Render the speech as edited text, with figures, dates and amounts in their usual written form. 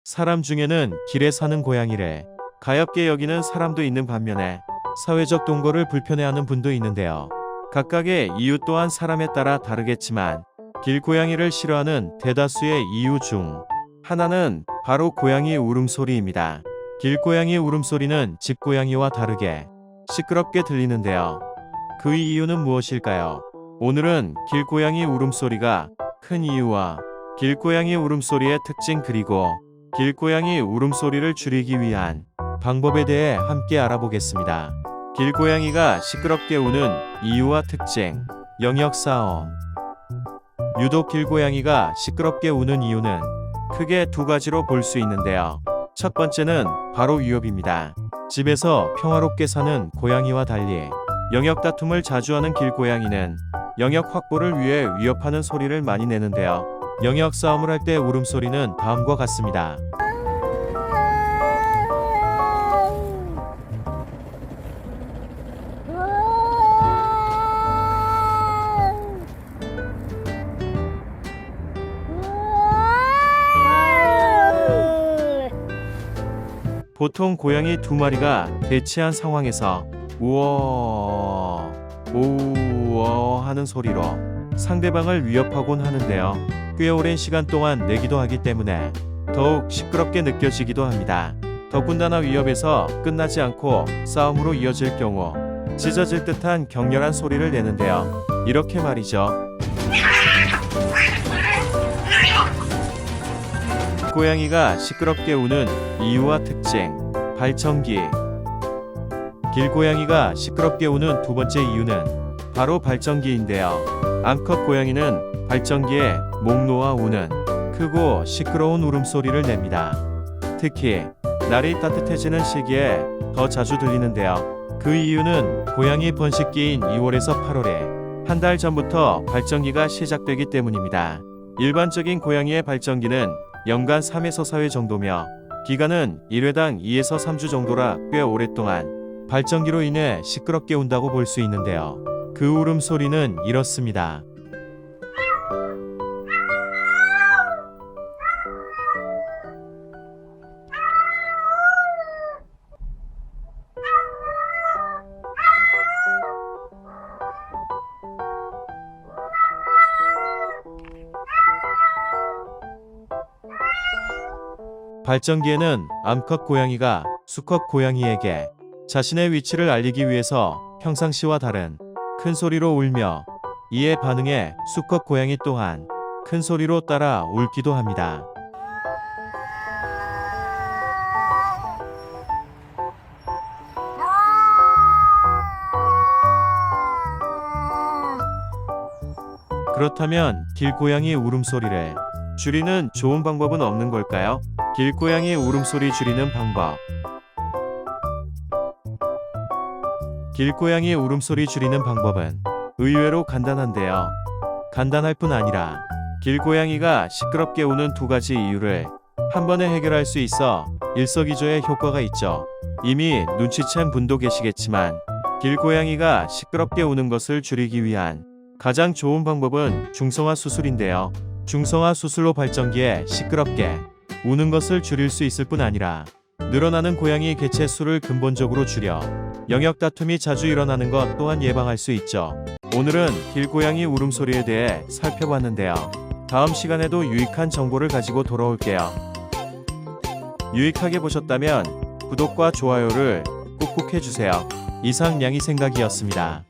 사람 중에는 길에 사는 고양이를 가엾게 여기는 사람도 있는 반면에 사회적 동거를 불편해하는 분도 있는데요. 각각의 이유 또한 사람에 따라 다르겠지만 길고양이를 싫어하는 대다수의 이유 중 하나는 바로 고양이 울음소리입니다. 길고양이 울음소리는 집고양이와 다르게 시끄럽게 들리는데요. 그 이유는 무엇일까요? 오늘은 길고양이 울음소리가 큰 이유와 길고양이 울음소리의 특징 그리고 길고양이 울음소리를 줄이기 위한 방법에 대해 함께 알아보겠습니다. 길고양이가 시끄럽게 우는 이유와 특징, 영역 싸움. 유독 길고양이가 시끄럽게 우는 이유는 크게 두 가지로 볼 수 있는데요. 첫 번째는 바로 위협입니다. 집에서 평화롭게 사는 고양이와 달리 영역 다툼을 자주 하는 길고양이는 영역 확보를 위해 위협하는 소리를 많이 내는데요. 영역 싸움을 할 때 울음소리는 다음과 같습니다. 보통 고양이 두 마리가 대치한 상황에서 우어 우어 하는 소리로 상대방을 위협하곤 하는데요. 꽤 오랜 시간 동안 내기도 하기 때문에 더욱 시끄럽게 느껴지기도 합니다. 더군다나 위협에서 끝나지 않고 싸움으로 이어질 경우 찢어질 듯한 격렬한 소리를 내는데요. 이렇게 말이죠. 고양이가 시끄럽게 우는 이유와 특징, 발청기. 길고양이가 시끄럽게 우는 두 번째 이유는 바로 발청기인데요. 암컷 고양이는 발청기에 목 놓아 우는 크고 시끄러운 울음소리를 냅니다. 특히 날이 따뜻해지는 시기에 더 자주 들리는데요. 그 이유는 고양이 번식기인 2월에서 8월에 한 달 전부터 발청기가 시작되기 때문입니다. 일반적인 고양이의 발청기는 연간 3에서 4회 정도며 기간은 1회당 2에서 3주 정도라 꽤 오랫동안 발청기로 인해 시끄럽게 운다고 볼 수 있는데요. 그 울음소리는 이렇습니다. 발청기에는 암컷 고양이가 수컷 고양이에게 자신의 위치를 알리기 위해서 평상시와 다른 큰 소리로 울며 이에 반응해 수컷 고양이 또한 큰 소리로 따라 울기도 합니다. 그렇다면 길고양이 울음소리를 줄이는 좋은 방법은 없는 걸까요? 길고양이 울음소리 줄이는 방법. 길고양이 울음소리 줄이는 방법은 의외로 간단한데요. 간단할 뿐 아니라 길고양이가 시끄럽게 우는 두 가지 이유를 한 번에 해결할 수 있어 일석이조의 효과가 있죠. 이미 눈치챈 분도 계시겠지만 길고양이가 시끄럽게 우는 것을 줄이기 위한 가장 좋은 방법은 중성화 수술인데요. 중성화 수술로 발청기에 시끄럽게 우는 것을 줄일 수 있을 뿐 아니라 늘어나는 고양이 개체 수를 근본적으로 줄여 영역 다툼이 자주 일어나는 것 또한 예방할 수 있죠. 오늘은 길고양이 울음소리에 대해 살펴봤는데요. 다음 시간에도 유익한 정보를 가지고 돌아올게요. 유익하게 보셨다면 구독과 좋아요를 꾹꾹 해주세요. 이상 양이 생각이었습니다.